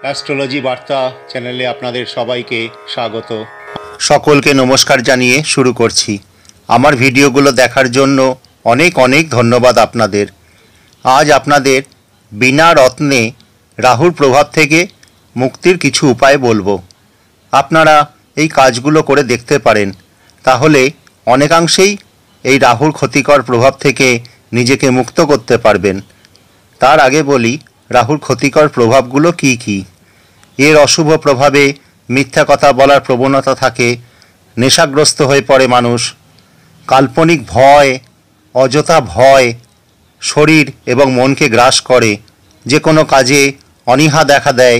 Astrology বার্তা চ্যানেলে আপনাদের সবাইকে স্বাগত। সকলকে নমস্কার জানিয়ে শুরু করছি। আমার ভিডিওগুলো দেখার জন্য অনেক অনেক ধন্যবাদ আপনাদের। আজ আপনাদের বিনা রত্নে রাহুর প্রভাব থেকে মুক্তির কিছু উপায় বলবো। আপনারা এই কাজগুলো করে দেখতে পারেন, তাহলে অনেকাংশেই এই রাহুর ক্ষতিকর প্রভাব থেকে নিজেকে মুক্ত করতে পারবেন। তার আগে বলি রাহুর ক্ষতিকর প্রভাবগুলো কি কি। এর অশুভ প্রভাবে মিথ্যা কথা বলার প্রবণতা থাকে, নেশাগ্রস্ত হয়ে পড়ে মানুষ, কাল্পনিক ভয়, অযথা ভয় শরীর এবং মনকে গ্রাস করে, যে কোনো কাজে অনীহা দেখা দেয়,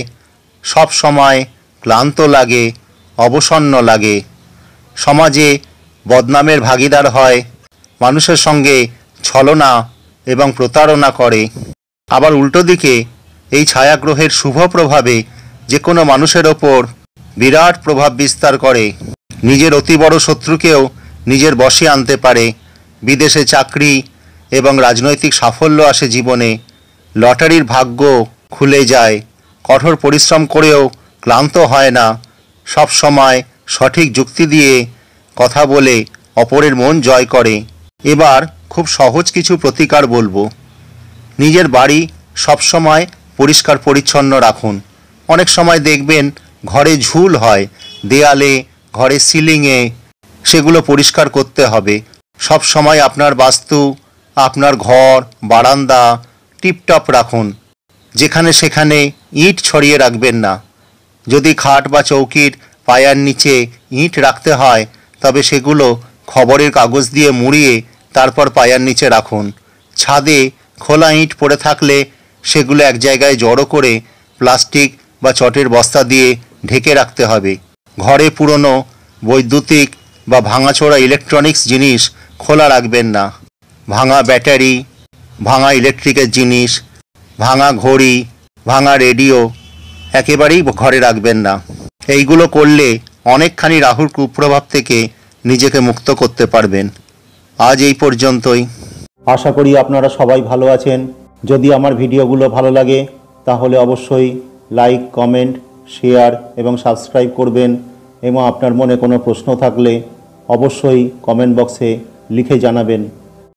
সব সময় ক্লান্ত লাগে, অবসন্ন লাগে, সমাজে বদনামের ভাগীদার হয়, মানুষের সঙ্গে ছলনা এবং প্রতারণা করে। আবার উল্টো দিকে এই ছায়াগ্রহের শুভ প্রভাবে যে কোনো মানুষের ওপর বিরাট প্রভাব বিস্তার করে, নিজের অতি বড় শত্রুকেও নিজের বশে আনতে পারে, বিদেশে চাকরি এবং রাজনৈতিক সাফল্য আসে জীবনে, লটারির ভাগ্য খুলে যায়, কঠোর পরিশ্রম করেও ক্লান্ত হয় না, সব সময় সঠিক যুক্তি দিয়ে কথা বলে অপরের মন জয় করে। এবার খুব সহজ কিছু প্রতিকার বলবো। নিজের বাড়ি সবসময় পরিষ্কার পরিচ্ছন্ন রাখুন। অনেক সময় দেখবেন ঘরে ঝুল হয়, দেয়ালে, ঘরে সিলিংয়ে, সেগুলো পরিষ্কার করতে হবে। সব সময় আপনার বাস্তু, আপনার ঘর, বারান্দা টিপটপ রাখুন। যেখানে সেখানে ইট ছড়িয়ে রাখবেন না। যদি খাট বা চৌকির পায়ার নিচে ইট রাখতে হয়, তবে সেগুলো খবরের কাগজ দিয়ে মুড়িয়ে তারপর পায়ার নিচে রাখুন। ছাদে খোলা ইট পড়ে থাকলে সেগুলো এক জায়গায় জড়ো করে প্লাস্টিক বা চটের বস্তা দিয়ে ঢেকে রাখতে হবে। ঘরে পুরনো বৈদ্যুতিক বা ভাঙাচোরা ইলেকট্রনিক্স জিনিস খোলা রাখবেন না। ভাঙা ব্যাটারি, ভাঙা ইলেকট্রিকের জিনিস, ভাঙা ঘড়ি, ভাঙা রেডিও একেবারেই ঘরে রাখবেন না। এইগুলো করলে অনেকখানি রাহুর কুপ্রভাব থেকে নিজেকে মুক্ত করতে পারবেন। আজ এই পর্যন্তই। আশা করি আপনারা সবাই ভালো আছেন। যদি আমার ভিডিওগুলো ভালো লাগে তাহলে অবশ্যই লাইক, কমেন্ট, শেয়ার এবং সাবস্ক্রাইব করবেন, এবং আপনার মনে কোনো প্রশ্ন থাকলে অবশ্যই কমেন্ট বক্সে লিখে জানাবেন।